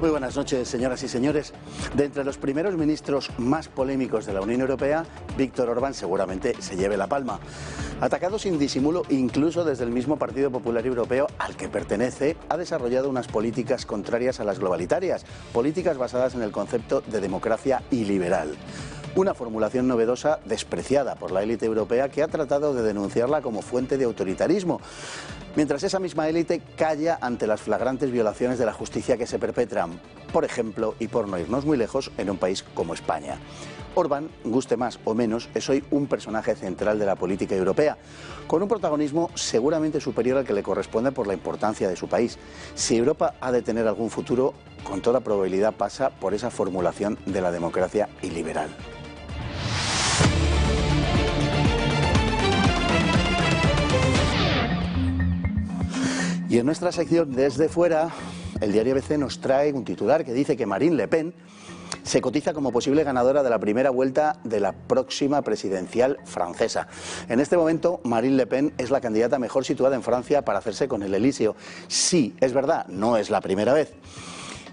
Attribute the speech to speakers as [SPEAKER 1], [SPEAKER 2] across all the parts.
[SPEAKER 1] Muy buenas noches, señoras y señores. De entre los primeros ministros más polémicos de la Unión Europea, Víctor Orbán seguramente se lleve la palma. Atacado sin disimulo incluso desde el mismo Partido Popular Europeo al que pertenece, ha desarrollado unas políticas contrarias a las globalitarias, políticas basadas en el concepto de democracia iliberal. Una formulación novedosa despreciada por la élite europea que ha tratado de denunciarla como fuente de autoritarismo, mientras esa misma élite calla ante las flagrantes violaciones de la justicia que se perpetran, por ejemplo, y por no irnos muy lejos, en un país como España. Orbán, guste más o menos, es hoy un personaje central de la política europea, con un protagonismo seguramente superior al que le corresponde por la importancia de su país. Si Europa ha de tener algún futuro, con toda probabilidad pasa por esa formulación de la democracia iliberal. Y en nuestra sección Desde Fuera, el diario ABC nos trae un titular que dice que Marine Le Pen se cotiza como posible ganadora de la primera vuelta de la próxima presidencial francesa. En este momento, Marine Le Pen es la candidata mejor situada en Francia para hacerse con el Elíseo. Sí, es verdad, no es la primera vez.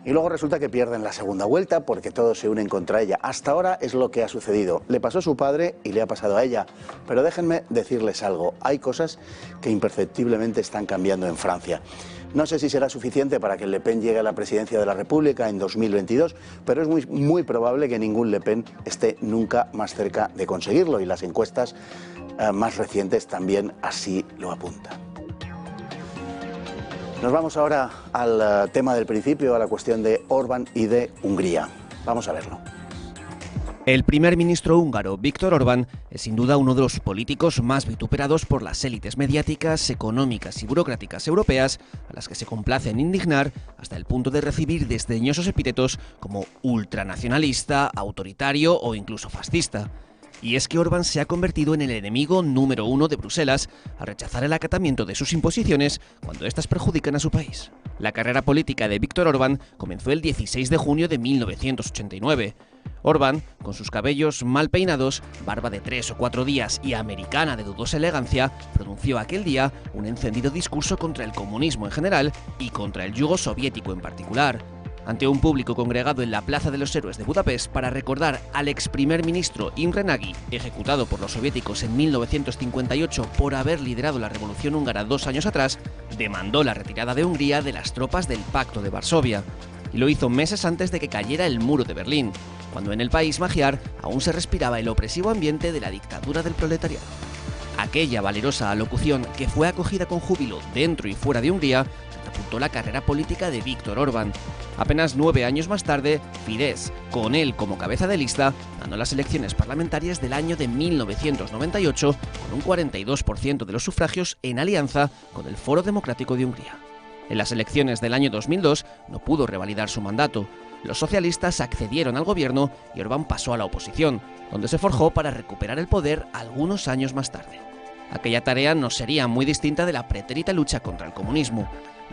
[SPEAKER 1] Y luego resulta que pierden la segunda vuelta porque todos se unen contra ella. Hasta ahora es lo que ha sucedido. Le pasó a su padre y le ha pasado a ella. Pero déjenme decirles algo. Hay cosas que imperceptiblemente están cambiando en Francia. No sé si será suficiente para que Le Pen llegue a la presidencia de la República en 2022, pero es muy probable que ningún Le Pen esté nunca más cerca de conseguirlo. Y las encuestas más recientes también así lo apuntan. Nos vamos ahora al tema del principio, a la cuestión de Orbán y de Hungría. Vamos a verlo.
[SPEAKER 2] El primer ministro húngaro, Viktor Orbán, es sin duda uno de los políticos más vituperados por las élites mediáticas, económicas y burocráticas europeas, a las que se complace en indignar hasta el punto de recibir desdeñosos epítetos como ultranacionalista, autoritario o incluso fascista. Y es que Orbán se ha convertido en el enemigo número uno de Bruselas al rechazar el acatamiento de sus imposiciones cuando éstas perjudican a su país. La carrera política de Viktor Orbán comenzó el 16 de junio de 1989. Orbán, con sus cabellos mal peinados, barba de 3 o 4 días y americana de dudosa elegancia, pronunció aquel día un encendido discurso contra el comunismo en general y contra el yugo soviético en particular. Ante un público congregado en la Plaza de los Héroes de Budapest para recordar al ex primer ministro Imre Nagy, ejecutado por los soviéticos en 1958 por haber liderado la revolución húngara 2 años atrás, demandó la retirada de Hungría de las tropas del Pacto de Varsovia. Y lo hizo meses antes de que cayera el muro de Berlín, cuando en el país magiar aún se respiraba el opresivo ambiente de la dictadura del proletariado. Aquella valerosa alocución, que fue acogida con júbilo dentro y fuera de Hungría, catapultó la carrera política de Viktor Orbán. Apenas 9 años más tarde, Fidesz, con él como cabeza de lista, ganó las elecciones parlamentarias del año de 1998 con un 42% de los sufragios en alianza con el Foro Democrático de Hungría. En las elecciones del año 2002 no pudo revalidar su mandato. Los socialistas accedieron al gobierno y Orbán pasó a la oposición, donde se forjó para recuperar el poder algunos años más tarde. Aquella tarea no sería muy distinta de la pretérita lucha contra el comunismo.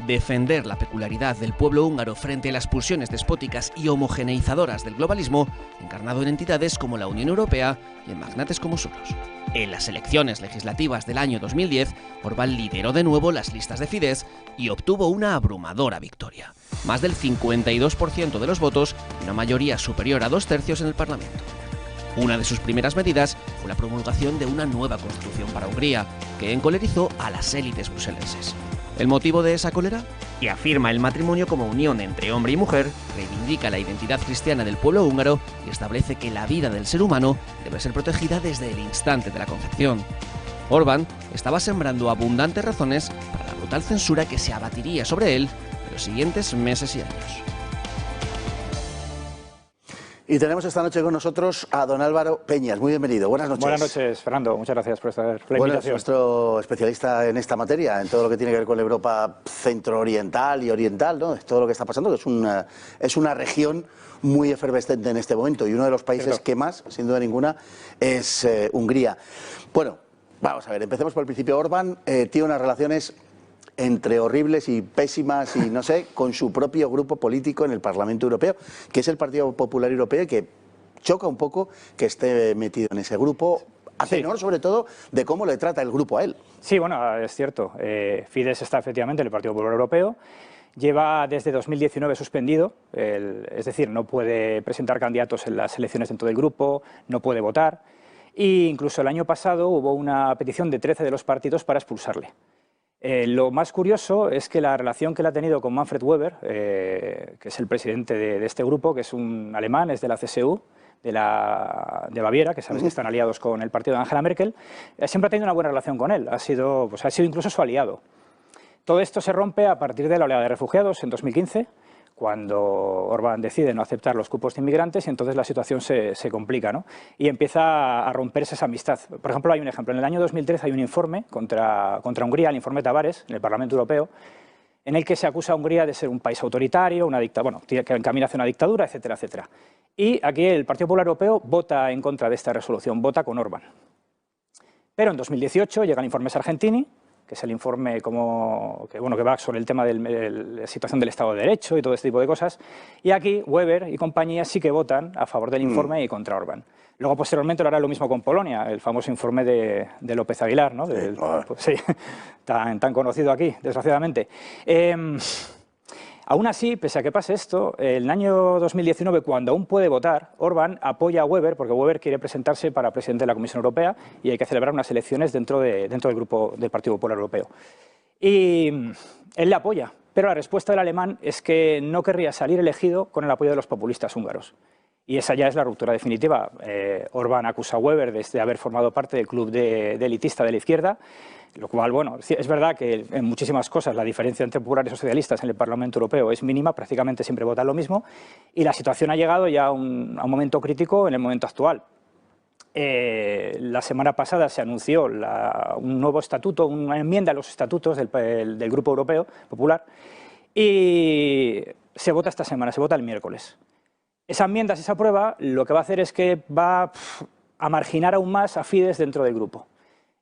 [SPEAKER 2] Defender la peculiaridad del pueblo húngaro frente a las pulsiones despóticas y homogeneizadoras del globalismo, encarnado en entidades como la Unión Europea y en magnates como Soros. En las elecciones legislativas del año 2010, Orbán lideró de nuevo las listas de Fidesz y obtuvo una abrumadora victoria. Más del 52% de los votos y una mayoría superior a 2/3 en el Parlamento. Una de sus primeras medidas fue la promulgación de una nueva constitución para Hungría, que encolerizó a las élites bruselenses. ¿El motivo de esa cólera? Y afirma el matrimonio como unión entre hombre y mujer, reivindica la identidad cristiana del pueblo húngaro y establece que la vida del ser humano debe ser protegida desde el instante de la concepción. Orbán estaba sembrando abundantes razones para la brutal censura que se abatiría sobre él en los siguientes meses y años.
[SPEAKER 1] Y tenemos esta noche con nosotros a don Álvaro Peñas. Muy bienvenido. Buenas noches.
[SPEAKER 3] Buenas noches, Fernando. Muchas gracias por la invitación.
[SPEAKER 1] Bueno, es nuestro especialista en esta materia, en todo lo que tiene que ver con la Europa centro-oriental y oriental, ¿no? Es todo lo que está pasando, que es una región muy efervescente en este momento y uno de los países que más, sin duda ninguna, es Hungría. Bueno, vamos a ver, empecemos por el principio. Orbán tiene unas relaciones entre horribles y pésimas y no sé, con su propio grupo político en el Parlamento Europeo, que es el Partido Popular Europeo, que choca un poco que esté metido en ese grupo, a tenor sobre todo de cómo le trata el grupo a él.
[SPEAKER 3] Sí, bueno, es cierto. Fidesz está efectivamente en el Partido Popular Europeo lleva desde 2019 suspendido, es decir, no puede presentar candidatos en las elecciones dentro del grupo, no puede votar, e incluso el año pasado hubo una petición de 13 de los partidos para expulsarle. Lo más curioso es que la relación que él ha tenido con Manfred Weber, que es el presidente de este grupo, que es un alemán, es de la CSU, de Baviera, que sabes que están aliados con el partido de Angela Merkel, siempre ha tenido una buena relación con él, ha sido incluso su aliado. Todo esto se rompe a partir de la oleada de refugiados en 2015, cuando Orbán decide no aceptar los cupos de inmigrantes y entonces la situación se complica, ¿no? Y empieza a romperse esa amistad. Por ejemplo, hay un ejemplo. En el año 2013 hay un informe contra Hungría, el informe Tavares, en el Parlamento Europeo, en el que se acusa a Hungría de ser un país autoritario, que encamina hacia una dictadura, etcétera, etcétera. Y aquí el Partido Popular Europeo vota en contra de esta resolución, vota con Orbán. Pero en 2018 llega el informe Sargentini, que es el informe que va sobre el tema de la situación del Estado de Derecho y todo este tipo de cosas, y aquí Weber y compañía sí que votan a favor del informe y contra Orbán. Luego, posteriormente, lo hará lo mismo con Polonia, el famoso informe de López Aguilar, ¿no? Sí, tan conocido aquí, desgraciadamente. Aún así, pese a que pase esto, en el año 2019, cuando aún puede votar, Orbán apoya a Weber, porque Weber quiere presentarse para presidente de la Comisión Europea y hay que celebrar unas elecciones dentro del grupo del Partido Popular Europeo. Y él le apoya, pero la respuesta del alemán es que no querría salir elegido con el apoyo de los populistas húngaros. Y esa ya es la ruptura definitiva. Orbán acusa a Weber de haber formado parte del club de elitista de la izquierda, lo cual, bueno, es verdad que en muchísimas cosas la diferencia entre populares y socialistas en el Parlamento Europeo es mínima, prácticamente siempre votan lo mismo, y la situación ha llegado ya a un momento crítico en el momento actual. La semana pasada se anunció un nuevo estatuto, una enmienda a los estatutos del Grupo Europeo Popular, y se vota esta semana, se vota el miércoles. Esa enmienda, si se aprueba, lo que va a hacer es que va a marginar aún más a Fidesz dentro del grupo.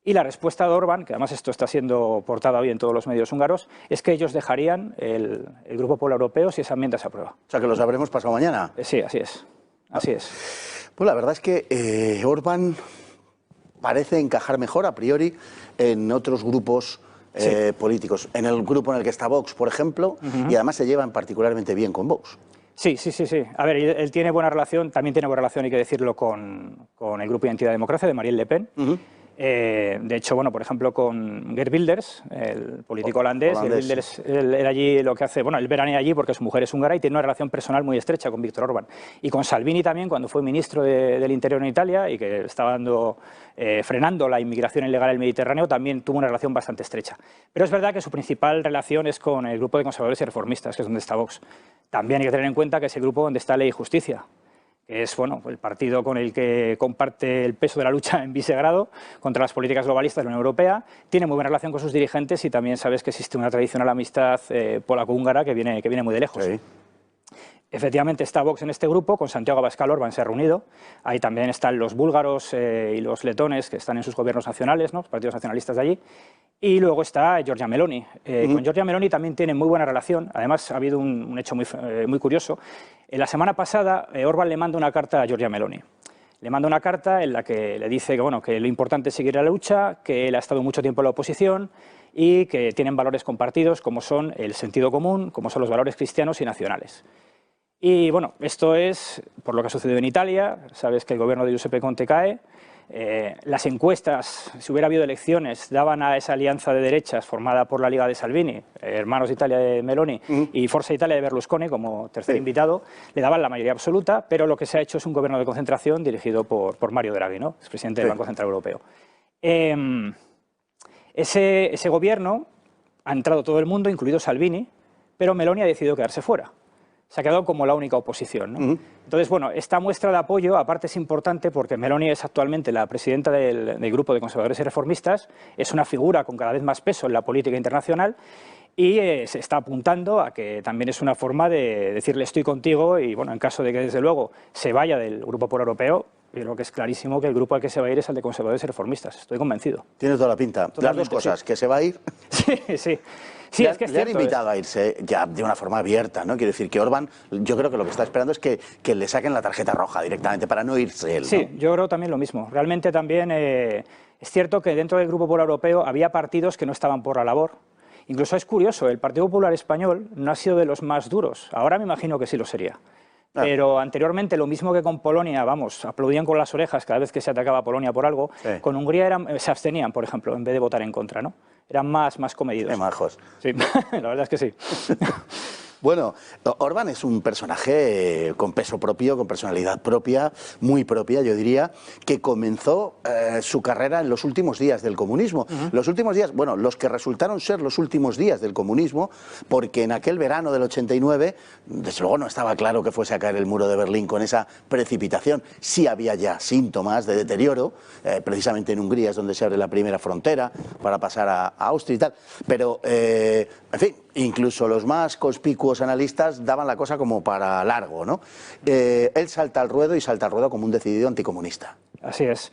[SPEAKER 3] Y la respuesta de Orbán, que además esto está siendo portada hoy en todos los medios húngaros, es que ellos dejarían el Grupo Popular Europeo si esa enmienda se aprueba.
[SPEAKER 1] O sea, que lo sabremos pasado mañana.
[SPEAKER 3] Sí, así es. Así es.
[SPEAKER 1] Pues la verdad es que Orbán parece encajar mejor a priori en otros grupos políticos. En el grupo en el que está Vox, por ejemplo, y además se llevan particularmente bien con Vox.
[SPEAKER 3] Sí. A ver, él tiene buena relación, también tiene buena relación, hay que decirlo, con el Grupo Identidad y Democracia de Marine Le Pen. De hecho, bueno, por ejemplo, con Geert Wilders, el político holandés. Geert Wilders, él allí lo que hace, bueno, él veranea allí porque su mujer es húngara y tiene una relación personal muy estrecha con Víctor Orbán. Y con Salvini también, cuando fue ministro del Interior en Italia y que estaba frenando la inmigración ilegal en el Mediterráneo, también tuvo una relación bastante estrecha. Pero es verdad que su principal relación es con el grupo de conservadores y reformistas, que es donde está Vox. También hay que tener en cuenta que es el grupo donde está Ley y Justicia, que es el partido con el que comparte el peso de la lucha en Visegrado contra las políticas globalistas de la Unión Europea. Tiene muy buena relación con sus dirigentes y también sabes que existe una tradicional amistad polaco-húngara que viene muy de lejos. Sí. Efectivamente está Vox en este grupo, con Santiago Abascal Orbán se ha reunido. Ahí también están los búlgaros y los letones que están en sus gobiernos nacionales, ¿no? Los partidos nacionalistas de allí. Y luego está Giorgia Meloni. Con Giorgia Meloni también tiene muy buena relación. Además, ha habido un hecho muy curioso. La semana pasada, Orbán le manda una carta a Giorgia Meloni. Le manda una carta en la que le dice que lo importante es seguir la lucha, que él ha estado mucho tiempo en la oposición y que tienen valores compartidos como son el sentido común, como son los valores cristianos y nacionales. Y bueno, esto es por lo que ha sucedido en Italia. Sabes que el gobierno de Giuseppe Conte cae. Las encuestas, si hubiera habido elecciones, daban a esa alianza de derechas formada por la Liga de Salvini, Hermanos Italia de Meloni y Forza Italia de Berlusconi como tercer invitado, le daban la mayoría absoluta, pero lo que se ha hecho es un gobierno de concentración dirigido por Mario Draghi, ¿no? Es presidente del Banco Central Europeo. Ese gobierno ha entrado todo el mundo, incluido Salvini, pero Meloni ha decidido quedarse fuera. Se ha quedado como la única oposición, ¿no? Entonces, bueno, esta muestra de apoyo, aparte es importante porque Meloni es actualmente la presidenta del grupo de conservadores y reformistas, es una figura con cada vez más peso en la política internacional y se está apuntando a que también es una forma de decirle estoy contigo y, bueno, en caso de que desde luego se vaya del Grupo Popular Europeo, yo creo que es clarísimo que el grupo al que se va a ir es el de conservadores y reformistas, estoy convencido.
[SPEAKER 1] Tiene toda la pinta. Las dos cosas, sí. Que se va a ir.
[SPEAKER 3] Sí. Sí, es que es cierto,
[SPEAKER 1] le han invitado a irse ya de una forma abierta, ¿no? Quiero decir que Orbán, yo creo que lo que está esperando es que le saquen la tarjeta roja directamente para no irse él, ¿no?
[SPEAKER 3] Sí, yo creo también lo mismo. Realmente también es cierto que dentro del Grupo Popular Europeo había partidos que no estaban por la labor Incluso es curioso, el Partido Popular Español no ha sido de los más duros. Ahora me imagino que sí lo sería. Pero anteriormente, lo mismo que con Polonia, vamos, aplaudían con las orejas cada vez que se atacaba a Polonia por algo, con Hungría se abstenían, por ejemplo, en vez de votar en contra, ¿no? Eran más comedidos.
[SPEAKER 1] Qué majos.
[SPEAKER 3] Sí, la verdad es que sí.
[SPEAKER 1] Bueno, Orbán es un personaje con peso propio, con personalidad propia, muy propia, yo diría, que comenzó su carrera en los últimos días del comunismo. Los últimos días, bueno, los que resultaron ser los últimos días del comunismo, porque en aquel verano del 89, desde luego no estaba claro que fuese a caer el muro de Berlín con esa precipitación. Sí había ya síntomas de deterioro, precisamente en Hungría es donde se abre la primera frontera para pasar a Austria y tal, pero, en fin, incluso los más conspicuos analistas daban la cosa como para largo, ¿no? Él salta al ruedo y salta al ruedo como un decidido anticomunista.
[SPEAKER 3] Así es.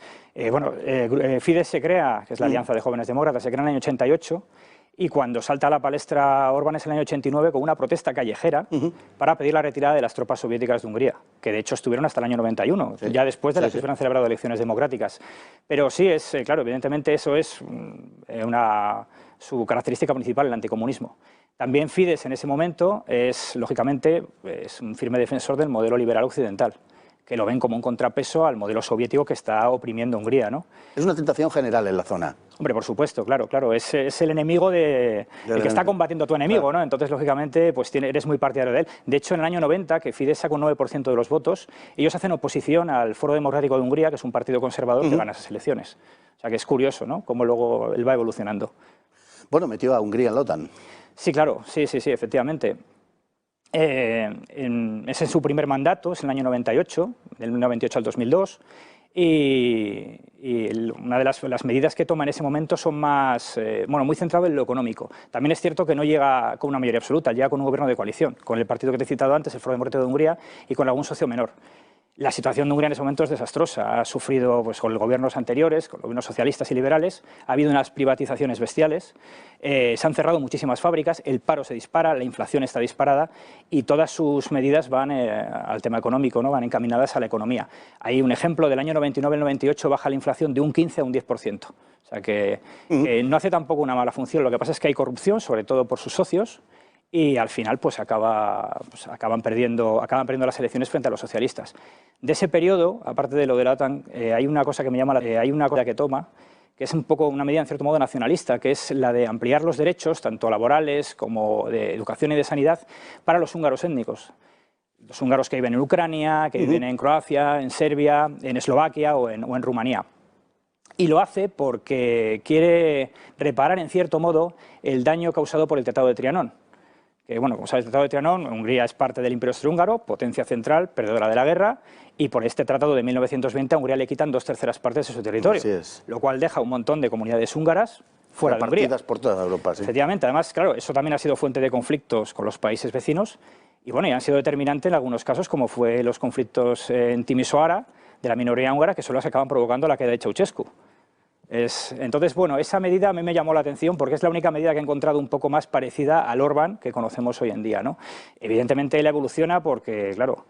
[SPEAKER 3] Fidesz se crea, que es la Alianza de Jóvenes Demócratas, se crea en el año 88, y cuando salta a la palestra Orbán es en el año 89 con una protesta callejera para pedir la retirada de las tropas soviéticas de Hungría, que de hecho estuvieron hasta el año 91, ya después de las que se hubieran celebrado elecciones democráticas. Pero sí, claro, evidentemente eso es su característica principal, el anticomunismo. También Fidesz en ese momento lógicamente, es un firme defensor del modelo liberal occidental, que lo ven como un contrapeso al modelo soviético que está oprimiendo Hungría, ¿no?
[SPEAKER 1] Es una tentación general en la zona.
[SPEAKER 3] Hombre, por supuesto, claro, es el enemigo el que está combatiendo a tu enemigo, ¿no? Entonces, lógicamente, pues eres muy partidario de él. De hecho, en el año 90, que Fidesz saca un 9% de los votos, ellos hacen oposición al Foro Democrático de Hungría, que es un partido conservador que gana esas elecciones. O sea, que es curioso, ¿no?, cómo luego él va evolucionando.
[SPEAKER 1] Bueno, metió a Hungría en la OTAN.
[SPEAKER 3] Sí, claro, sí, efectivamente. Es en su primer mandato, es en el año 98, del 98 al 2002, y una de las medidas que toma en ese momento son más, muy centrado en lo económico. También es cierto que no llega con una mayoría absoluta, llega con un gobierno de coalición, con el partido que te he citado antes, el Foro Democrático de Hungría, y con algún socio menor. La situación de Hungría en ese momento es desastrosa. Ha sufrido, pues, con los gobiernos anteriores, con los gobiernos socialistas y liberales, ha habido unas privatizaciones bestiales, se han cerrado muchísimas fábricas, el paro se dispara, la inflación está disparada y todas sus medidas van al tema económico, ¿no?, van encaminadas a la economía. Hay un ejemplo del año 99 al 98, baja la inflación de un 15 a un 10%. O sea que no hace tampoco una mala función. Lo que pasa es que hay corrupción, sobre todo por sus socios, y al final pues acaban perdiendo las elecciones frente a los socialistas. De ese periodo, aparte de lo de la OTAN, hay una cosa que me llama hay una cosa que toma, que es un poco una medida en cierto modo nacionalista, que es la de ampliar los derechos, tanto laborales como de educación y de sanidad, para los húngaros étnicos. Los húngaros que viven en Ucrania, que viven en Croacia, en Serbia, en Eslovaquia o en Rumanía. Y lo hace porque quiere reparar en cierto modo el daño causado por el Tratado de Trianón. Que, bueno, como sabes, el Tratado de Trianón, Hungría es parte del Imperio Austrohúngaro, potencia central, perdedora de la guerra, y por este tratado de 1920 a Hungría le quitan 2/3 partes de su territorio, lo cual deja un montón de comunidades húngaras fuera de Hungría.
[SPEAKER 1] Repartidas por toda Europa, sí.
[SPEAKER 3] Efectivamente, además, claro, eso también ha sido fuente de conflictos con los países vecinos, y bueno, y han sido determinantes en algunos casos, como fue los conflictos en Timisoara, de la minoría húngara, que solo se acaban provocando la queda de Ceausescu. Entonces, bueno, esa medida a mí me llamó la atención porque es la única medida que he encontrado un poco más parecida al Orbán que conocemos hoy en día, ¿no? Evidentemente él evoluciona porque, claro,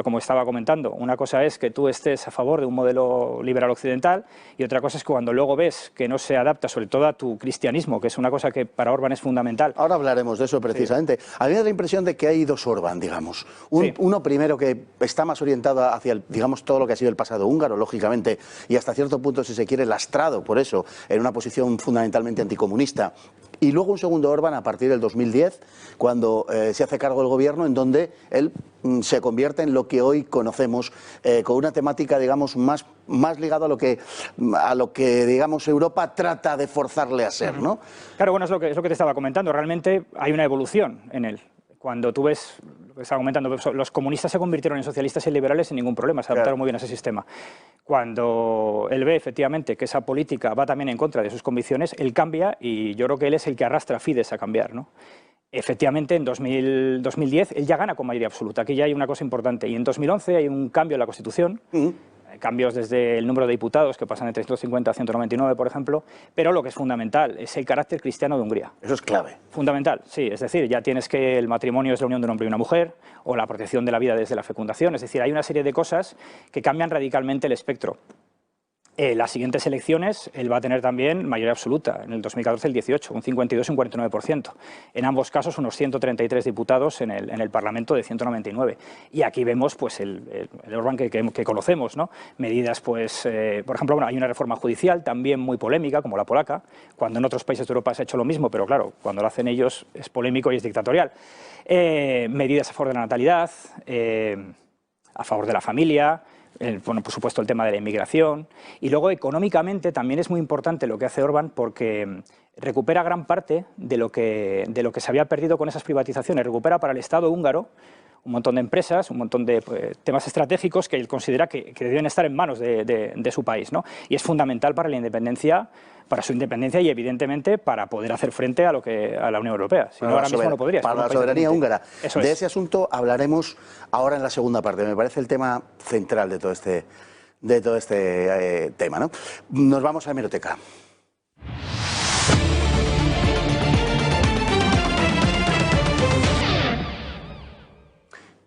[SPEAKER 3] como estaba comentando, una cosa es que tú estés a favor de un modelo liberal occidental y otra cosa es que cuando luego ves que no se adapta sobre todo a tu cristianismo, que es una cosa que para Orbán es fundamental.
[SPEAKER 1] Ahora hablaremos de eso precisamente. Sí. A mí me da la impresión de que hay dos Orbán, digamos. Uno primero que está más orientado hacia, digamos, todo lo que ha sido el pasado húngaro, lógicamente, y hasta cierto punto, si se quiere, lastrado por eso, en una posición fundamentalmente anticomunista. Y luego un segundo Orbán a partir del 2010, cuando se hace cargo del gobierno, en donde él se convierte en lo que hoy conocemos, con una temática, digamos, más ligada a lo que, digamos, Europa trata de forzarle a ser, ¿no?
[SPEAKER 3] Claro, bueno, es lo que te estaba comentando. Realmente hay una evolución en él. Cuando tú ves lo que estaba comentando, los comunistas se convirtieron en socialistas y liberales sin ningún problema, se adaptaron muy bien a ese sistema. Cuando él ve efectivamente que esa política va también en contra de sus convicciones, él cambia y yo creo que él es el que arrastra a Fidesz a cambiar, ¿no? Efectivamente, en 2010 él ya gana con mayoría absoluta, aquí ya hay una cosa importante, y en 2011 hay un cambio en la Constitución, cambios desde el número de diputados, que pasan de 350 a 199, por ejemplo, pero lo que es fundamental es el carácter cristiano de Hungría.
[SPEAKER 1] Eso es clave.
[SPEAKER 3] Fundamental, sí, es decir, ya tienes que el matrimonio es la unión de un hombre y una mujer, o la protección de la vida desde la fecundación, es decir, hay una serie de cosas que cambian radicalmente el espectro. las siguientes elecciones él va a tener también mayoría absoluta, en el 2014 el 18, un 52 y un 49%. En ambos casos unos 133 diputados en el Parlamento de 199. Y aquí vemos pues el Orbán que conocemos, ¿no? Medidas, pues, por ejemplo, bueno, hay una reforma judicial también muy polémica, como la polaca, cuando en otros países de Europa se ha hecho lo mismo, pero claro, cuando lo hacen ellos es polémico y es dictatorial. Medidas a favor de la natalidad, a favor de la familia. Bueno, por supuesto el tema de la inmigración, y luego económicamente también es muy importante lo que hace Orbán, porque recupera gran parte de lo que se había perdido con esas privatizaciones. Recupera para el Estado húngaro un montón de empresas, un montón de temas estratégicos que él considera que deben estar en manos de su país, ¿no? Y es fundamental para la independencia, para su independencia y evidentemente para poder hacer frente a la Unión Europea. Si no, ahora mismo no podría.
[SPEAKER 1] Para la soberanía húngara.
[SPEAKER 3] Eso
[SPEAKER 1] de
[SPEAKER 3] es.
[SPEAKER 1] ese asunto hablaremos ahora en la segunda parte. Me parece el tema central de todo este tema, ¿no? Nos vamos a la hemeroteca.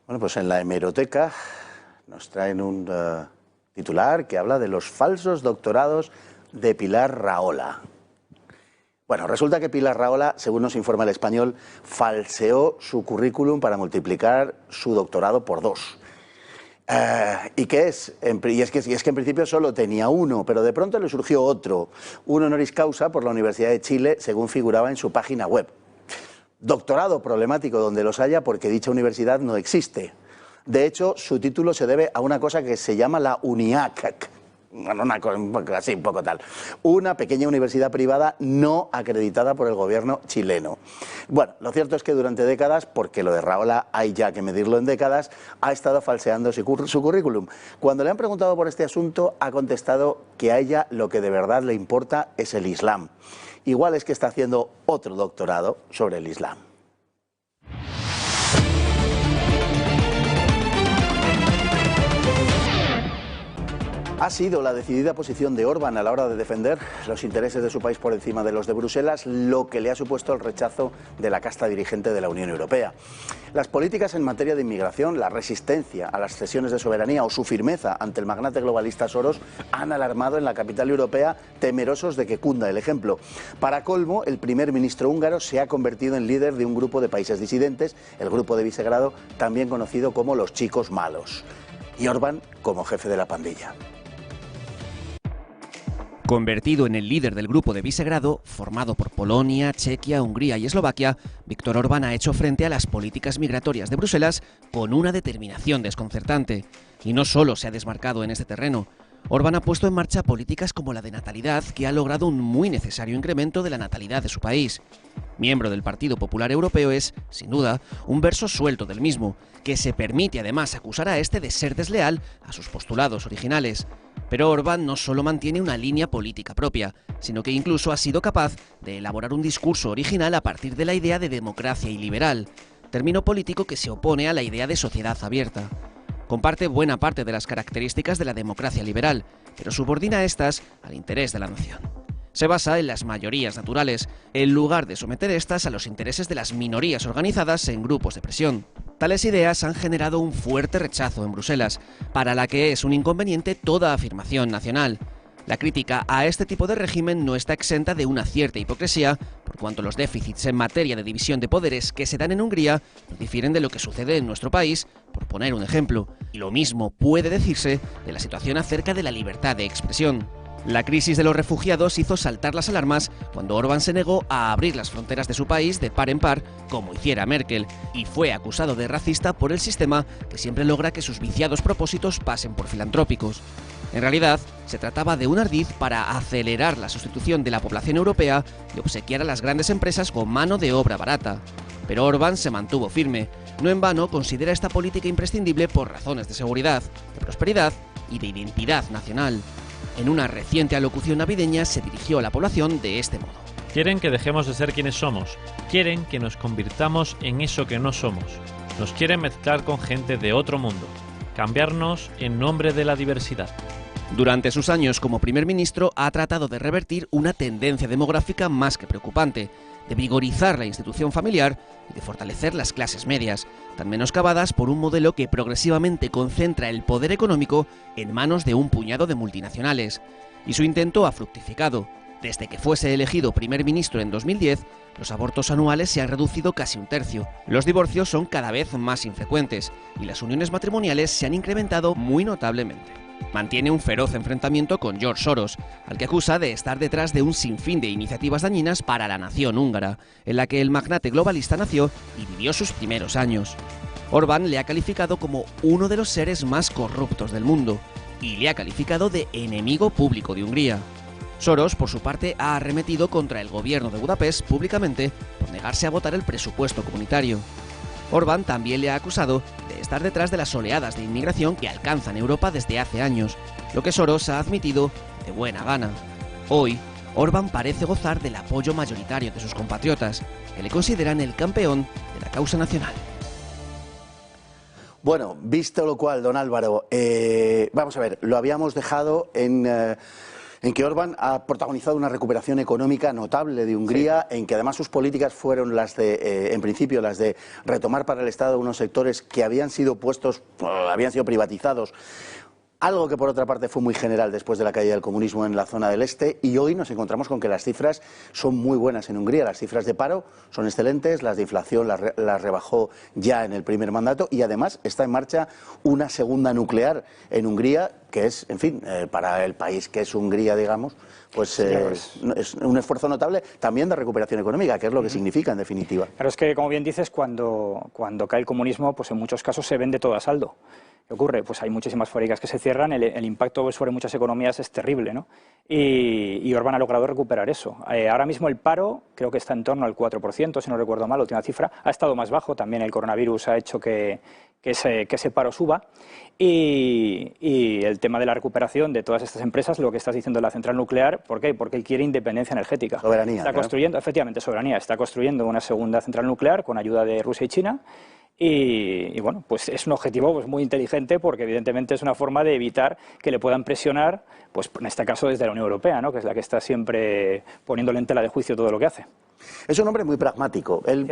[SPEAKER 1] Bueno, pues en la hemeroteca nos traen un titular que habla de los falsos doctorados de Pilar Rahola. Bueno, resulta que Pilar Rahola, según nos informa El Español, falseó su currículum para multiplicar su doctorado por 2. ¿Y qué es? Y es que en principio solo tenía uno, pero de pronto le surgió otro, un honoris causa por la Universidad de Chile, según figuraba en su página web. Doctorado problemático donde los haya, porque dicha universidad no existe. De hecho, su título se debe a una cosa que se llama la UNIAC, bueno, una cosa así, un poco tal. Una pequeña universidad privada no acreditada por el gobierno chileno. Bueno, lo cierto es que durante décadas, porque lo de Rahola hay ya que medirlo en décadas, ha estado falseando su currículum. Cuando le han preguntado por este asunto, ha contestado que a ella lo que de verdad le importa es el Islam. Igual es que está haciendo otro doctorado sobre el Islam. Ha sido la decidida posición de Orbán a la hora de defender los intereses de su país por encima de los de Bruselas, lo que le ha supuesto el rechazo de la casta dirigente de la Unión Europea. Las políticas en materia de inmigración, la resistencia a las cesiones de soberanía o su firmeza ante el magnate globalista Soros han alarmado en la capital europea, temerosos de que cunda el ejemplo. Para colmo, el primer ministro húngaro se ha convertido en líder de un grupo de países disidentes, el Grupo de Visegrado, también conocido como los chicos malos. Y Orbán como jefe de la pandilla.
[SPEAKER 2] Convertido en el líder del Grupo de Visegrado, formado por Polonia, Chequia, Hungría y Eslovaquia, Viktor Orbán ha hecho frente a las políticas migratorias de Bruselas con una determinación desconcertante. Y no solo se ha desmarcado en este terreno. Orbán ha puesto en marcha políticas como la de natalidad, que ha logrado un muy necesario incremento de la natalidad de su país. Miembro del Partido Popular Europeo es, sin duda, un verso suelto del mismo, que se permite además acusar a este de ser desleal a sus postulados originales. Pero Orbán no solo mantiene una línea política propia, sino que incluso ha sido capaz de elaborar un discurso original a partir de la idea de democracia iliberal, término político que se opone a la idea de sociedad abierta. Comparte buena parte de las características de la democracia liberal, pero subordina estas al interés de la nación. Se basa en las mayorías naturales, en lugar de someter estas a los intereses de las minorías organizadas en grupos de presión. Tales ideas han generado un fuerte rechazo en Bruselas, para la que es un inconveniente toda afirmación nacional. La crítica a este tipo de régimen no está exenta de una cierta hipocresía, por cuanto los déficits en materia de división de poderes que se dan en Hungría no difieren de lo que sucede en nuestro país, por poner un ejemplo. Y lo mismo puede decirse de la situación acerca de la libertad de expresión. La crisis de los refugiados hizo saltar las alarmas cuando Orbán se negó a abrir las fronteras de su país de par en par, como hiciera Merkel, y fue acusado de racista por el sistema que siempre logra que sus viciados propósitos pasen por filantrópicos. En realidad, se trataba de un ardid para acelerar la sustitución de la población europea y obsequiar a las grandes empresas con mano de obra barata. Pero Orbán se mantuvo firme. No en vano considera esta política imprescindible por razones de seguridad, de prosperidad y de identidad nacional. En una reciente alocución navideña se dirigió a la población de este modo.
[SPEAKER 4] Quieren que dejemos de ser quienes somos. Quieren que nos convirtamos en eso que no somos. Nos quieren mezclar con gente de otro mundo. Cambiarnos en nombre de la diversidad.
[SPEAKER 2] Durante sus años como primer ministro ha tratado de revertir una tendencia demográfica más que preocupante, de vigorizar la institución familiar y de fortalecer las clases medias, tan menoscabadas por un modelo que progresivamente concentra el poder económico en manos de un puñado de multinacionales. Y su intento ha fructificado. Desde que fuese elegido primer ministro en 2010, los abortos anuales se han reducido casi un tercio, los divorcios son cada vez más infrecuentes y las uniones matrimoniales se han incrementado muy notablemente. Mantiene un feroz enfrentamiento con George Soros, al que acusa de estar detrás de un sinfín de iniciativas dañinas para la nación húngara, en la que el magnate globalista nació y vivió sus primeros años. Orbán le ha calificado como uno de los seres más corruptos del mundo y le ha calificado de enemigo público de Hungría. Soros, por su parte, ha arremetido contra el gobierno de Budapest públicamente por negarse a votar el presupuesto comunitario. Orbán también le ha acusado de estar detrás de las oleadas de inmigración que alcanzan Europa desde hace años, lo que Soros ha admitido de buena gana. Hoy, Orbán parece gozar del apoyo mayoritario de sus compatriotas, que le consideran el campeón de la causa nacional.
[SPEAKER 1] Bueno, visto lo cual, don Álvaro, vamos a ver, lo habíamos dejado en que Orbán ha protagonizado una recuperación económica notable de Hungría, sí, en que además sus políticas fueron las de, en principio, las de retomar para el Estado unos sectores que habían sido privatizados. Algo que por otra parte fue muy general después de la caída del comunismo en la zona del este, y hoy nos encontramos con que las cifras son muy buenas en Hungría. Las cifras de paro son excelentes, las de inflación las rebajó ya en el primer mandato y además está en marcha una segunda nuclear en Hungría, que es, en fin, para el país que es Hungría, digamos, pues es un esfuerzo notable también de recuperación económica, que es lo que significa en definitiva.
[SPEAKER 3] Claro, es que, como bien dices, cuando cae el comunismo, pues en muchos casos se vende todo a saldo. ¿Qué ocurre? Pues hay muchísimas fábricas que se cierran, el impacto sobre muchas economías es terrible, ¿no? Y Orbán ha logrado recuperar eso. Ahora mismo el paro creo que está en torno al 4%, si no recuerdo mal, la última cifra. Ha estado más bajo, también el coronavirus ha hecho que ese paro suba. Y el tema de la recuperación de todas estas empresas, lo que estás diciendo de la central nuclear, ¿por qué? Porque él quiere independencia energética.
[SPEAKER 1] Soberanía.
[SPEAKER 3] Está construyendo, efectivamente, soberanía. Está construyendo una segunda central nuclear con ayuda de Rusia y China. Y bueno, pues es un objetivo pues muy inteligente porque evidentemente es una forma de evitar que le puedan presionar, pues en este caso desde la Unión Europea, ¿no? Que es la que está siempre poniéndole en tela de juicio todo lo que hace.
[SPEAKER 1] Es un hombre muy pragmático. Él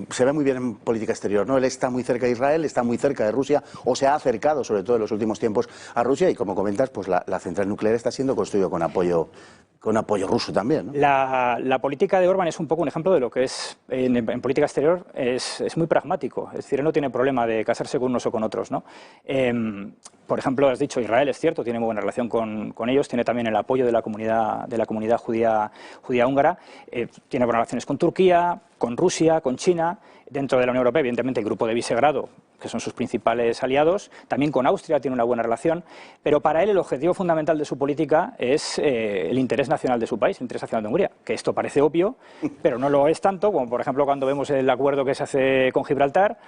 [SPEAKER 1] se ve muy bien en política exterior, ¿no? Él está muy cerca de Israel, está muy cerca de Rusia, o se ha acercado, sobre todo en los últimos tiempos, a Rusia. Y como comentas, pues la central nuclear está siendo construida con apoyo ruso también, ¿no?
[SPEAKER 3] La política de Orbán es un poco un ejemplo de lo que es, en política exterior, es muy pragmático. Es decir, él no tiene problema de casarse con unos o con otros, ¿no? Por ejemplo, has dicho, Israel es cierto, tiene muy buena relación con ellos, tiene también el apoyo de la comunidad judía húngara, tiene buenas relaciones con Turquía, con Rusia, con China, dentro de la Unión Europea, evidentemente el grupo de Visegrado, que son sus principales aliados, también con Austria tiene una buena relación, pero para él el objetivo fundamental de su política es el interés nacional de su país, el interés nacional de Hungría, que esto parece obvio, pero no lo es tanto, como por ejemplo cuando vemos el acuerdo que se hace con Gibraltar,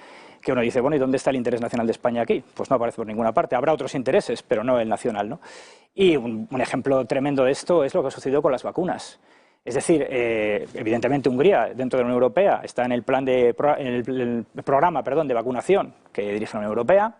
[SPEAKER 3] que uno dice, bueno, ¿y dónde está el interés nacional de España aquí? Pues no aparece por ninguna parte. Habrá otros intereses, pero no el nacional, ¿no? Y un ejemplo tremendo de esto es lo que ha sucedido con las vacunas. Es decir, evidentemente Hungría, dentro de la Unión Europea, está en el programa de vacunación que dirige la Unión Europea.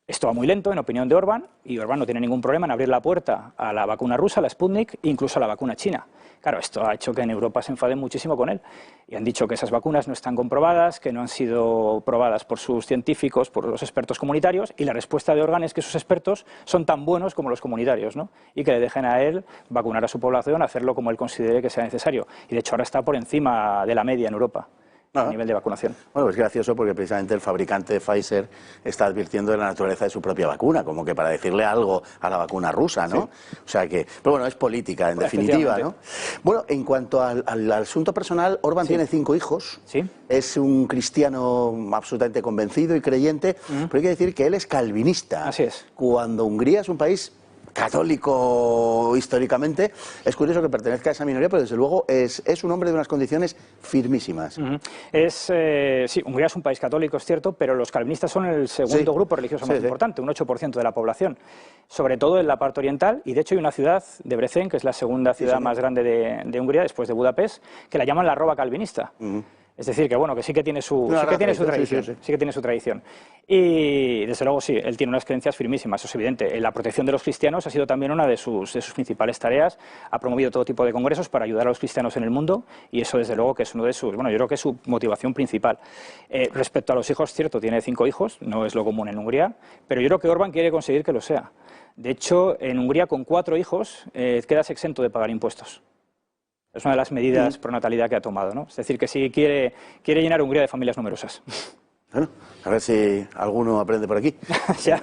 [SPEAKER 3] Esto va muy lento, en opinión de Orbán, y Orbán no tiene ningún problema en abrir la puerta a la vacuna rusa, la Sputnik, incluso a la vacuna china. Claro, esto ha hecho que en Europa se enfaden muchísimo con él y han dicho que esas vacunas no están comprobadas, que no han sido probadas por sus científicos, por los expertos comunitarios, y la respuesta de Orbán es que sus expertos son tan buenos como los comunitarios, ¿no? Y que le dejen a él vacunar a su población, hacerlo como él considere que sea necesario. Y de hecho ahora está por encima de la media en Europa a nivel de vacunación.
[SPEAKER 1] Bueno, es gracioso porque precisamente el fabricante de Pfizer está advirtiendo de la naturaleza de su propia vacuna, como que para decirle algo a la vacuna rusa, ¿no? Sí. O sea que, pero bueno, es política en definitiva, ¿no? Bueno, en cuanto al asunto personal, Orbán tiene 5 hijos, es un cristiano absolutamente convencido y creyente, pero hay que decir que él es calvinista.
[SPEAKER 3] Así es.
[SPEAKER 1] Cuando Hungría es un país católico históricamente, es curioso que pertenezca a esa minoría, pero desde luego es un hombre de unas condiciones firmísimas.
[SPEAKER 3] Sí, Hungría es un país católico, es cierto, pero los calvinistas son el segundo grupo religioso más importante, un 8% de la población, sobre todo en la parte oriental, y de hecho hay una ciudad, Debrecen, que es la segunda ciudad más grande de Hungría, después de Budapest, que la llaman la Roma calvinista. Es decir, que bueno, que sí que tiene su tradición, sí que tiene su tradición. Y desde luego sí, él tiene unas creencias firmísimas, eso es evidente. La protección de los cristianos ha sido también una de sus principales tareas. Ha promovido todo tipo de congresos para ayudar a los cristianos en el mundo y eso desde luego que es uno de sus, bueno, yo creo que es su motivación principal. Respecto a los hijos, cierto, tiene 5 hijos, no es lo común en Hungría, pero yo creo que Orbán quiere conseguir que lo sea. De hecho, en Hungría con 4 hijos quedas exento de pagar impuestos. Es una de las medidas pro natalidad que ha tomado, ¿no? Es decir, que sí quiere llenar Hungría de familias numerosas.
[SPEAKER 1] Bueno, a ver si alguno aprende por aquí.
[SPEAKER 3] Ya.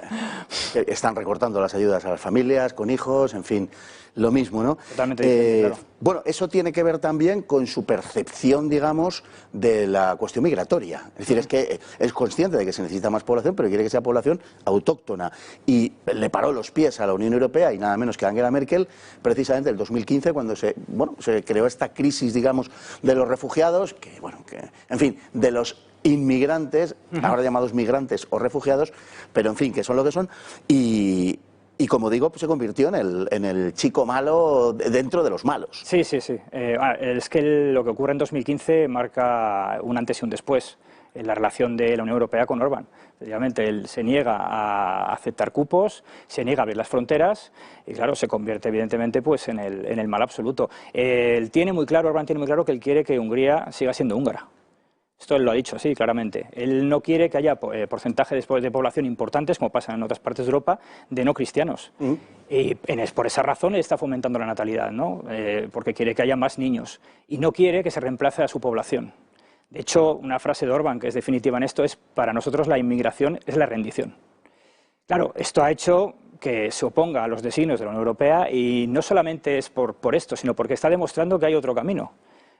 [SPEAKER 1] Están recortando las ayudas a las familias, con hijos, en fin, lo mismo, ¿no?
[SPEAKER 3] Totalmente diferente, claro.
[SPEAKER 1] Bueno, eso tiene que ver también con su percepción, digamos, de la cuestión migratoria. Es decir, es que es consciente de que se necesita más población, pero quiere que sea población autóctona. Y le paró los pies a la Unión Europea y nada menos que a Angela Merkel, precisamente en el 2015, cuando se creó esta crisis, digamos, de los refugiados, en fin, de los inmigrantes, ahora llamados migrantes o refugiados, pero en fin, que son lo que son, y como digo, pues se convirtió en el chico malo dentro de los malos.
[SPEAKER 3] Sí. Es que lo que ocurre en 2015 marca un antes y un después en la relación de la Unión Europea con Orbán. Obviamente él se niega a aceptar cupos, se niega a abrir las fronteras y claro, se convierte evidentemente pues en el mal absoluto. Orbán tiene muy claro que él quiere que Hungría siga siendo húngara. Esto él lo ha dicho así, claramente. Él no quiere que haya porcentajes de población importantes, como pasa en otras partes de Europa, de no cristianos. Y por esa razón él está fomentando la natalidad, ¿no? Porque quiere que haya más niños. Y no quiere que se reemplace a su población. De hecho, una frase de Orbán que es definitiva en esto es: para nosotros la inmigración es la rendición. Claro, esto ha hecho que se oponga a los designios de la Unión Europea y no solamente es por esto, sino porque está demostrando que hay otro camino.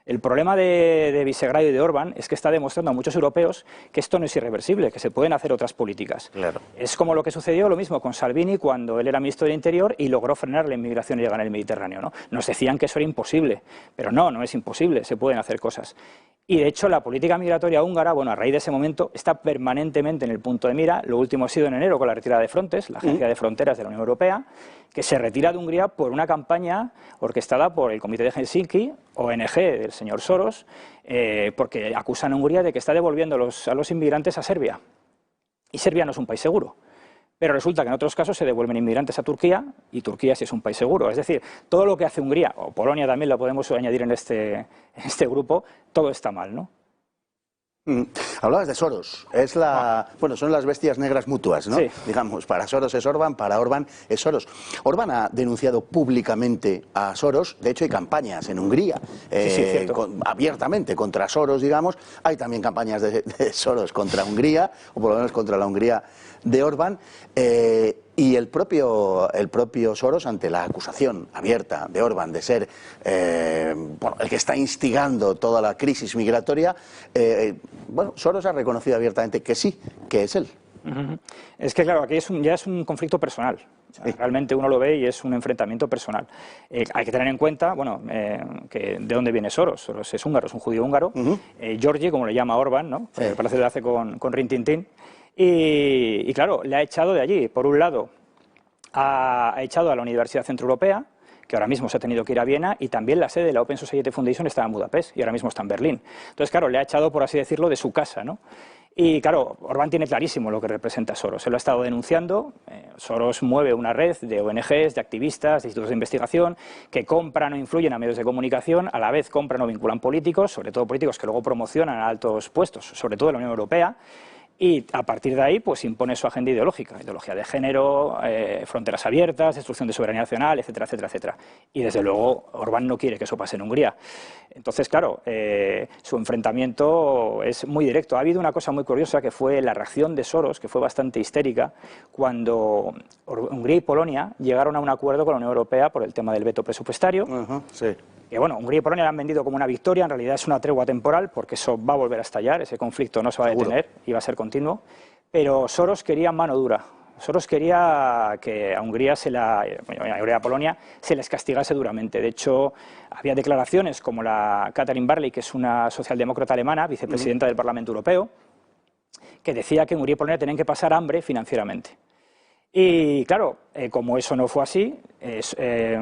[SPEAKER 3] El problema de Visegrado y de Orbán es que está demostrando a muchos europeos que esto no es irreversible, que se pueden hacer otras políticas.
[SPEAKER 1] Claro.
[SPEAKER 3] Es como lo que sucedió lo mismo con Salvini cuando él era ministro del Interior y logró frenar la inmigración ilegal en el Mediterráneo, ¿no? Nos decían que eso era imposible, pero no es imposible, se pueden hacer cosas. Y de hecho la política migratoria húngara, bueno, a raíz de ese momento, está permanentemente en el punto de mira. Lo último ha sido en enero con la retirada de Frontex, la Agencia de Fronteras de la Unión Europea, que se retira de Hungría por una campaña orquestada por el Comité de Helsinki, ONG del señor Soros, porque acusan a Hungría de que está devolviendo a los inmigrantes a Serbia. Y Serbia no es un país seguro. Pero resulta que en otros casos se devuelven inmigrantes a Turquía y Turquía sí es un país seguro. Es decir, todo lo que hace Hungría, o Polonia también lo podemos añadir en este grupo, todo está mal, ¿no?
[SPEAKER 1] Hablabas de Soros, son las bestias negras mutuas, ¿no?
[SPEAKER 3] Sí.
[SPEAKER 1] Digamos, para Soros es Orbán, para Orbán es Soros. Orbán ha denunciado públicamente a Soros, de hecho hay campañas en Hungría abiertamente contra Soros, digamos. Hay también campañas de Soros contra Hungría, o por lo menos contra la Hungría de Orbán. Y el propio Soros, ante la acusación abierta de Orbán de ser el que está instigando toda la crisis migratoria, Soros ha reconocido abiertamente que sí, que es él.
[SPEAKER 3] Es que claro, aquí ya es un conflicto personal. O sea, realmente uno lo ve y es un enfrentamiento personal. Hay que tener en cuenta, que de dónde viene Soros. Soros es húngaro, es un judío húngaro. Georgi, como le llama Orbán, ¿no? Parece que lo hace con Rin Tin Tin. Y claro, le ha echado de allí. Por un lado, ha echado a la Universidad Centroeuropea, que ahora mismo se ha tenido que ir a Viena, y también la sede de la Open Society Foundation está en Budapest y ahora mismo está en Berlín. Entonces, claro, le ha echado, por así decirlo, de su casa, ¿no? Y claro, Orbán tiene clarísimo lo que representa Soros. Se lo ha estado denunciando. Soros mueve una red de ONGs, de activistas, de institutos de investigación que compran o influyen a medios de comunicación, a la vez compran o vinculan políticos, sobre todo políticos que luego promocionan a altos puestos, sobre todo en la Unión Europea. Y a partir de ahí pues impone su agenda ideológica, ideología de género, fronteras abiertas, destrucción de soberanía nacional, etcétera, etcétera, etcétera. Y desde luego Orbán no quiere que eso pase en Hungría. Entonces, claro, su enfrentamiento es muy directo. Ha habido una cosa muy curiosa que fue la reacción de Soros, que fue bastante histérica, cuando Hungría y Polonia llegaron a un acuerdo con la Unión Europea por el tema del veto presupuestario.
[SPEAKER 1] Sí.
[SPEAKER 3] Que Hungría y Polonia la han vendido como una victoria, en realidad es una tregua temporal, porque eso va a volver a estallar, ese conflicto no se va a detener y va a ser continuo. Pero Soros quería mano dura. Soros quería que a Hungría y a Polonia se les castigase duramente. De hecho, había declaraciones como la Catherine Barley, que es una socialdemócrata alemana, vicepresidenta del Parlamento Europeo, que decía que Hungría y Polonia tenían que pasar hambre financieramente. Y claro, como eso no fue así,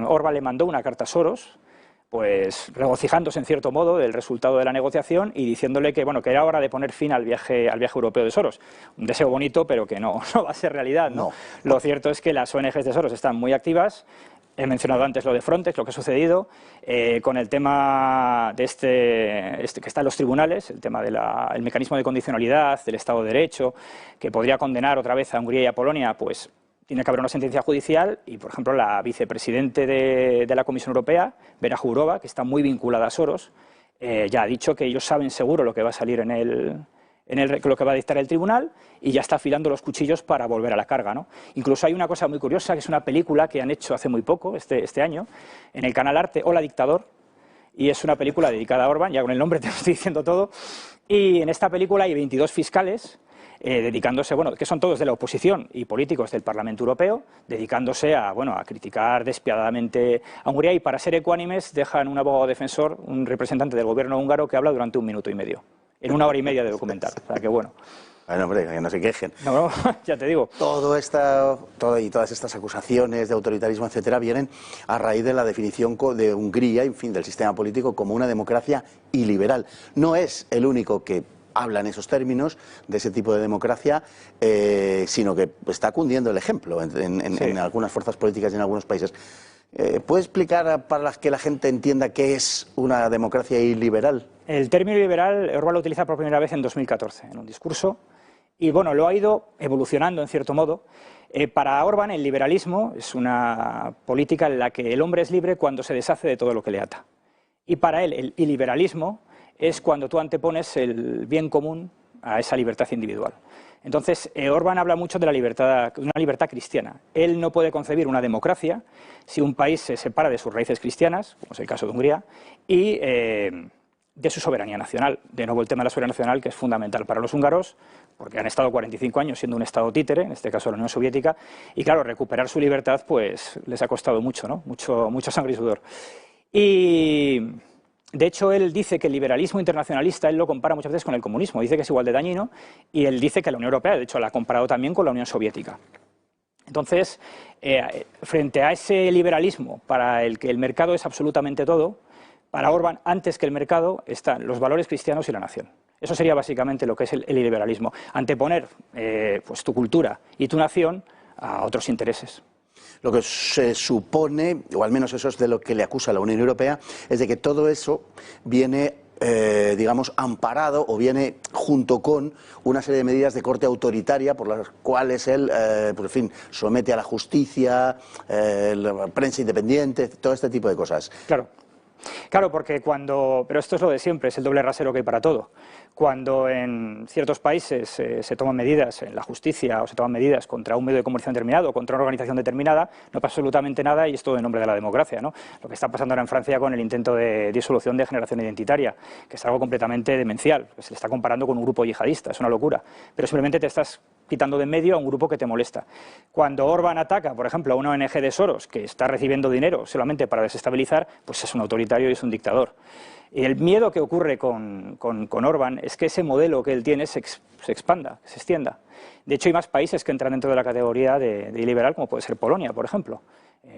[SPEAKER 3] Orbán le mandó una carta a Soros pues regocijándose en cierto modo del resultado de la negociación y diciéndole que, bueno, que era hora de poner fin al viaje europeo de Soros. Un deseo bonito, pero que no va a ser realidad, ¿no? Lo cierto es que las ONGs de Soros están muy activas. He mencionado antes lo de Frontex, lo que ha sucedido, con el tema de este que está en los tribunales, el tema del mecanismo de condicionalidad, del Estado de Derecho, que podría condenar otra vez a Hungría y a Polonia, pues tiene que haber una sentencia judicial y, por ejemplo, la vicepresidente de la Comisión Europea, Vera Jourova, que está muy vinculada a Soros, ya ha dicho que ellos saben seguro lo que va a salir lo que va a dictar el tribunal y ya está afilando los cuchillos para volver a la carga, ¿no? Incluso hay una cosa muy curiosa, que es una película que han hecho hace muy poco, este año, en el canal Arte, Hola Dictador, y es una película dedicada a Orbán, ya con el nombre te lo estoy diciendo todo, y en esta película hay 22 fiscales dedicándose, bueno, que son todos de la oposición y políticos del Parlamento Europeo, dedicándose a criticar despiadadamente a Hungría, y para ser ecuánimes dejan un abogado defensor, un representante del gobierno húngaro, que habla durante 1 minuto y medio, en 1 hora y media de documental. O sea que bueno.
[SPEAKER 1] Bueno, hombre, que no se quejen.
[SPEAKER 3] No, ya te digo.
[SPEAKER 1] Todas estas acusaciones de autoritarismo, etcétera, vienen a raíz de la definición de Hungría, en fin, del sistema político como una democracia iliberal. No es el único que habla en esos términos de ese tipo de democracia, sino que está cundiendo el ejemplo en algunas fuerzas políticas y en algunos países. ¿Puede explicar para que la gente entienda qué es una democracia iliberal? El término liberal, Orbán lo utiliza por primera vez en 2014, en un discurso, y bueno, lo ha ido evolucionando en cierto modo. Para Orbán el liberalismo es una política en la que el hombre es libre cuando se deshace de todo lo que le ata. Y para él el iliberalismo es cuando tú antepones el bien común a esa libertad individual. Entonces, Orbán habla mucho de una libertad cristiana. Él no puede concebir una democracia si un país se separa de sus raíces cristianas, como es el caso de Hungría, y de su soberanía nacional. De nuevo el tema de la soberanía nacional, que es fundamental para los húngaros, porque han estado 45 años siendo un Estado títere, en este caso la Unión Soviética, y claro, recuperar su libertad pues les ha costado mucho, ¿no? Mucho sangre y sudor. Y de hecho, él dice que el liberalismo internacionalista, él lo compara muchas veces con el comunismo, dice que es igual de dañino, y él dice que la Unión Europea, de hecho, la ha comparado también con la Unión Soviética. Entonces, frente a ese liberalismo para el que el mercado es absolutamente todo, para Orbán, antes que el mercado, están los valores cristianos y la nación. Eso sería básicamente lo que es el liberalismo, anteponer pues tu cultura y tu nación a otros intereses. Lo que se supone, o al menos eso es de lo que le acusa la Unión Europea, es de que todo eso viene, digamos, amparado o viene junto con una serie de medidas de corte autoritaria por las cuales él, pues, en fin, somete a la justicia, la prensa independiente, todo este tipo de cosas. Claro, porque pero esto es lo de siempre, es el doble rasero que hay para todo. Cuando en ciertos países se toman medidas en la justicia o se toman medidas contra un medio de comunicación determinado, contra una organización determinada, no pasa absolutamente nada y es todo en nombre de la democracia, ¿no? Lo que está pasando ahora en Francia con el intento de disolución de Generación Identitaria, que es algo completamente demencial, que se le está comparando con un grupo yihadista, es una locura, pero simplemente te estás quitando de en medio a un grupo que te molesta. Cuando Orbán ataca, por ejemplo, a una ONG de Soros que está recibiendo dinero solamente para desestabilizar, pues es un autoritario y es un dictador. Y el miedo que ocurre con Orbán es que ese modelo que él tiene se expanda, se extienda. De hecho, hay más países que entran dentro de la categoría de iliberal, como puede ser Polonia, por ejemplo.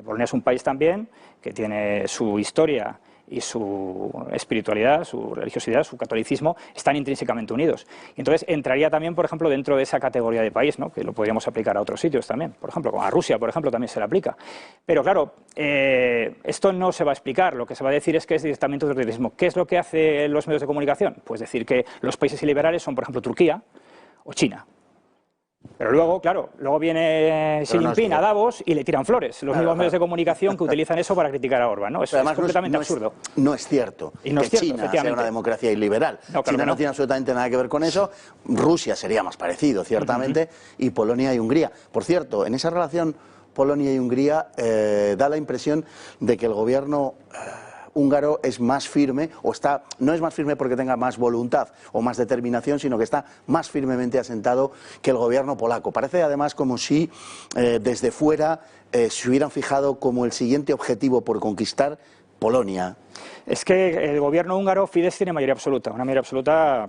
[SPEAKER 1] Polonia es un país también que tiene su historia y su espiritualidad, su religiosidad, su catolicismo, están intrínsecamente unidos. Y entonces entraría también, por ejemplo, dentro de esa categoría de país, ¿no? Que lo podríamos aplicar a otros sitios también. Por ejemplo, a Rusia, por ejemplo, también se le aplica. Pero claro, esto no se va a explicar. Lo que se va a decir es que es directamente autoritarismo. ¿Qué es lo que hacen los medios de comunicación? Pues decir que los países iliberales son, por ejemplo, Turquía o China. Pero luego, claro, viene Xi Jinping a Davos y le tiran flores. Los mismos medios de comunicación que utilizan eso para criticar a Orbán, ¿no? Eso es completamente absurdo. No es cierto que China sea una democracia iliberal. China no tiene absolutamente nada que ver con eso. Rusia sería más parecido, ciertamente, y Polonia y Hungría. Por cierto, en esa relación Polonia y Hungría da la impresión de que el gobierno húngaro es más firme, no es más firme porque tenga más voluntad o más determinación, sino que está más firmemente asentado que el gobierno polaco. Parece además como si desde fuera se hubieran fijado como el siguiente objetivo por conquistar Polonia. Es que el gobierno húngaro, Fidesz, tiene mayoría absoluta, una mayoría absoluta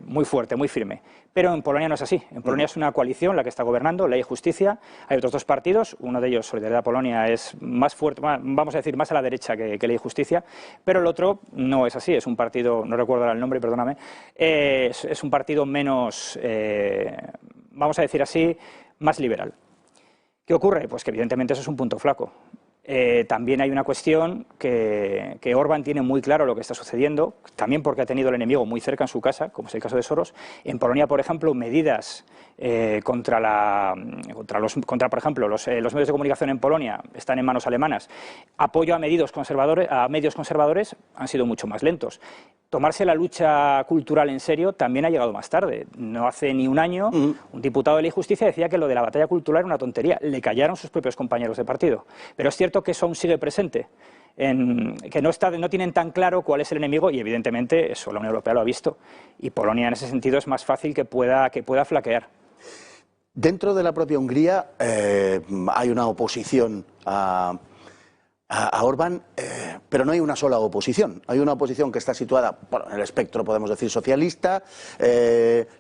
[SPEAKER 3] muy fuerte, muy firme. Pero en Polonia no es así. En Polonia es una coalición la que está gobernando, Ley y Justicia. Hay otros dos partidos, uno de ellos, Solidaridad Polonia, es más fuerte, vamos a decir, más a la derecha que Ley y Justicia, pero el otro no es así, es un partido, no recuerdo ahora el nombre, perdóname, es un partido menos, vamos a decir así, más liberal. ¿Qué ocurre? Pues que evidentemente eso es un punto flaco. También hay una cuestión que Orbán tiene muy claro lo que está sucediendo, también porque ha tenido el enemigo muy cerca en su casa, como es el caso de Soros. En Polonia, por ejemplo, medidas contra, por ejemplo, los medios de comunicación en Polonia están en manos alemanas. Apoyo a medios conservadores han sido mucho más lentos. Tomarse la lucha cultural en serio también ha llegado más tarde. No hace ni un año, un diputado de Ley y Justicia decía que lo de la batalla cultural era una tontería. Le callaron sus propios compañeros de partido. Pero es cierto que eso aún sigue presente, que no tienen tan claro cuál es el enemigo y evidentemente eso la Unión Europea lo ha visto. Y Polonia en ese sentido es más fácil que pueda flaquear.
[SPEAKER 1] Dentro de la propia Hungría hay una oposición a Orbán, pero no hay una sola oposición. Hay una oposición que está situada en el espectro, podemos decir, socialista,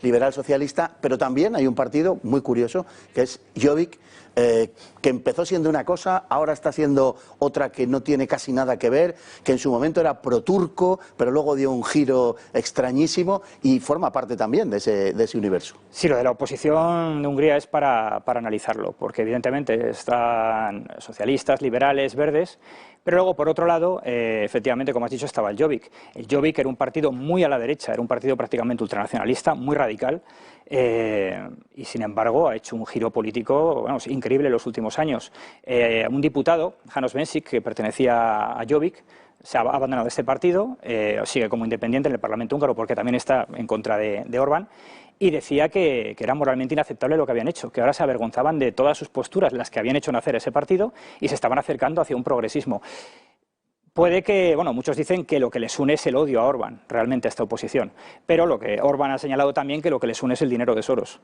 [SPEAKER 1] liberal socialista, pero también hay un partido muy curioso que es Jobbik, que empezó siendo una cosa, ahora está siendo otra que no tiene casi nada que ver, que en su momento era pro-turco, pero luego dio un giro extrañísimo y forma parte también de ese universo.
[SPEAKER 3] Sí, lo de la oposición de Hungría es para analizarlo, porque evidentemente están socialistas, liberales, verdes, pero luego, por otro lado, efectivamente, como has dicho, estaba el Jobbik. El Jobbik era un partido muy a la derecha, era un partido prácticamente ultranacionalista, muy radical, y sin embargo ha hecho un giro político increíble en los últimos años. Un diputado, János Bencsik, que pertenecía a Jobbik, se ha abandonado este partido, sigue como independiente en el Parlamento húngaro porque también está en contra de Orbán, y decía que era moralmente inaceptable lo que habían hecho, que ahora se avergonzaban de todas sus posturas, las que habían hecho nacer ese partido, y se estaban acercando hacia un progresismo. Puede que, muchos dicen que lo que les une es el odio a Orbán, realmente a esta oposición, pero lo que Orbán ha señalado también que lo que les une es el dinero de Soros.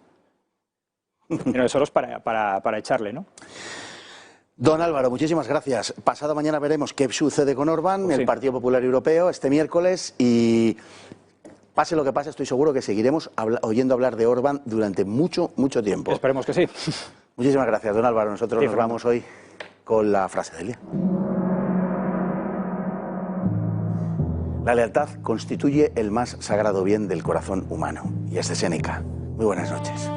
[SPEAKER 3] El dinero de Soros para echarle, ¿no?
[SPEAKER 1] Don Álvaro, muchísimas gracias. Pasado mañana veremos qué sucede con Orbán,
[SPEAKER 3] Pues sí.
[SPEAKER 1] el Partido Popular Europeo, este miércoles, y pase lo que pase, estoy seguro que seguiremos oyendo hablar de Orbán durante mucho, mucho tiempo.
[SPEAKER 3] Esperemos que sí.
[SPEAKER 1] Muchísimas gracias, don Álvaro. Nosotros nos vamos hoy con la frase del día. La lealtad constituye el más sagrado bien del corazón humano, y es de Séneca. Muy buenas noches.